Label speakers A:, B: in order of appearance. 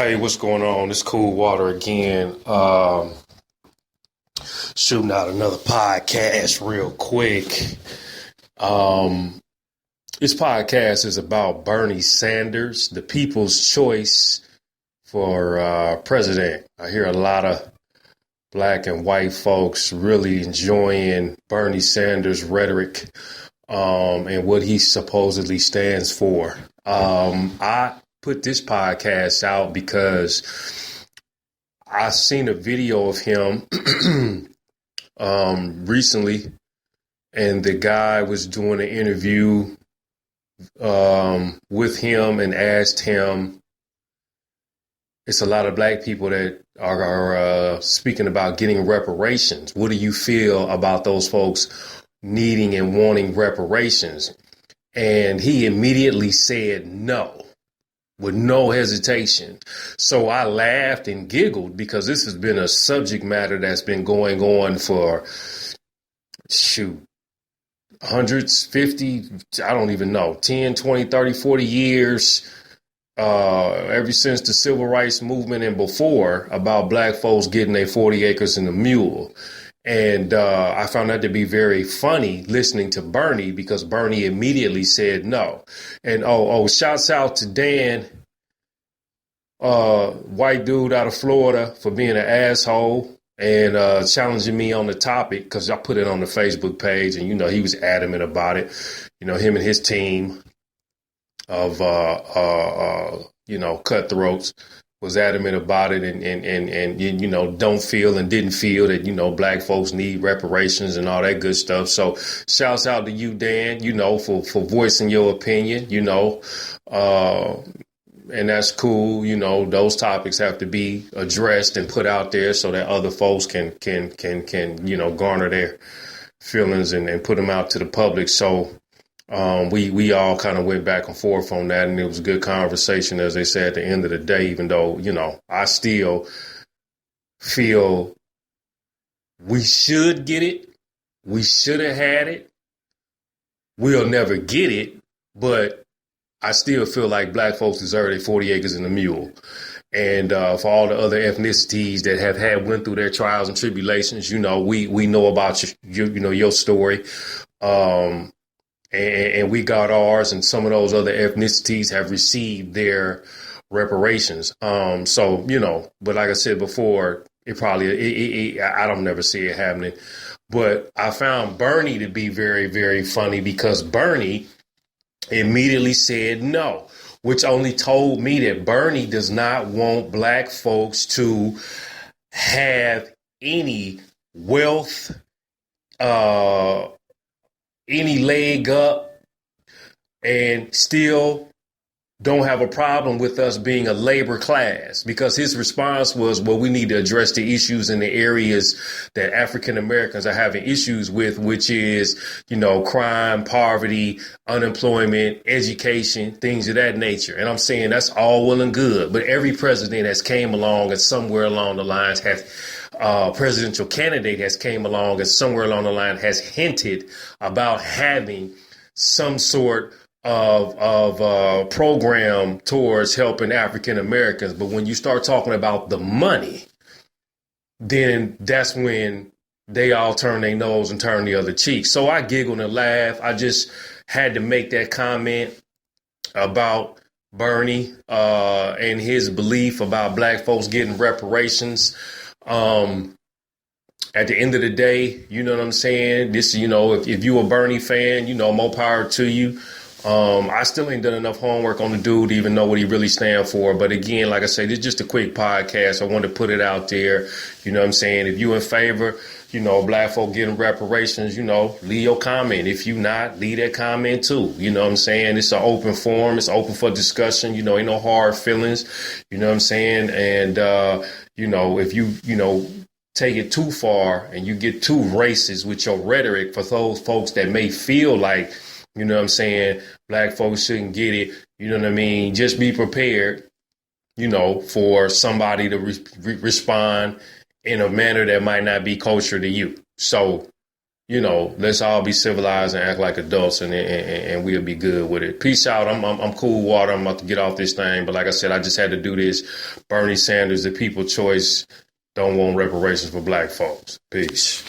A: Hey, what's going on? It's Cool Water again. Shooting out another podcast real quick. Um, this podcast is about Bernie Sanders, the people's choice for president. I hear a lot of black and white folks really enjoying Bernie Sanders' rhetoric and what he supposedly stands for. I put this podcast out because I seen a video of him recently, and the guy was doing an interview with him and asked him. It's a lot of black people that are speaking about getting reparations. What do you feel about those folks needing and wanting reparations? And he immediately said no, with no hesitation. So I laughed and giggled because this has been a subject matter that's been going on for, hundreds, 50, I don't even know, 10, 20, 30, 40 years, ever since the civil rights movement and before, about black folks getting their 40 acres and a mule. And I found that to be very funny listening to Bernie, because Bernie immediately said no. And shouts out to Dan, white dude out of Florida, for being an asshole and challenging me on the topic, because I put it on the Facebook page, and he was adamant about it. Him and his team of cutthroats was adamant about it, and don't feel and didn't feel that black folks need reparations and all that good stuff. So shouts out to you, Dan, for voicing your opinion, and that's cool. Those topics have to be addressed and put out there so that other folks can garner their feelings and put them out to the public. So we all kind of went back and forth on that, and it was a good conversation, as they said, at the end of the day, even though, I still feel we should get it. We should have had it. We'll never get it, but I still feel like black folks deserve their 40 acres and a mule. And for all the other ethnicities that have went through their trials and tribulations, we know about your story. And we got ours, and some of those other ethnicities have received their reparations. But like I said before, I don't never see it happening. But I found Bernie to be very, very funny, because Bernie immediately said no, which only told me that Bernie does not want black folks to have any wealth, any leg up, and still don't have a problem with us being a labor class, because his response was, well, we need to address the issues in the areas that African Americans are having issues with, which is, crime, poverty, unemployment, education, things of that nature. And I'm saying that's all well and good, but every president has came along and somewhere along the lines has presidential candidate has came along and somewhere along the line has hinted about having some sort of program towards helping African Americans. But when you start talking about the money, then that's when they all turn their nose and turn the other cheek. So I giggled and laughed. I just had to make that comment about Bernie and his belief about black folks getting reparations. At the end of the day, you know what I'm saying? This, if you a Bernie fan, more power to you. I still ain't done enough homework on the dude to even know what he really stands for. But again, like I say, this is just a quick podcast. I wanted to put it out there. You know what I'm saying? If you in favor, black folk getting reparations, leave your comment. If you not, leave that comment too. You know what I'm saying? It's an open forum. It's open for discussion. Ain't no hard feelings. You know what I'm saying? And, if you take it too far and you get too racist with your rhetoric for those folks that may feel like, you know what I'm saying, black folks shouldn't get it. You know what I mean? Just be prepared, for somebody to respond in a manner that might not be kosher to you. So, let's all be civilized and act like adults, and we'll be good with it. Peace out. I'm cool water. I'm about to get off this thing. But like I said, I just had to do this. Bernie Sanders, the people choice, don't want reparations for black folks. Peace.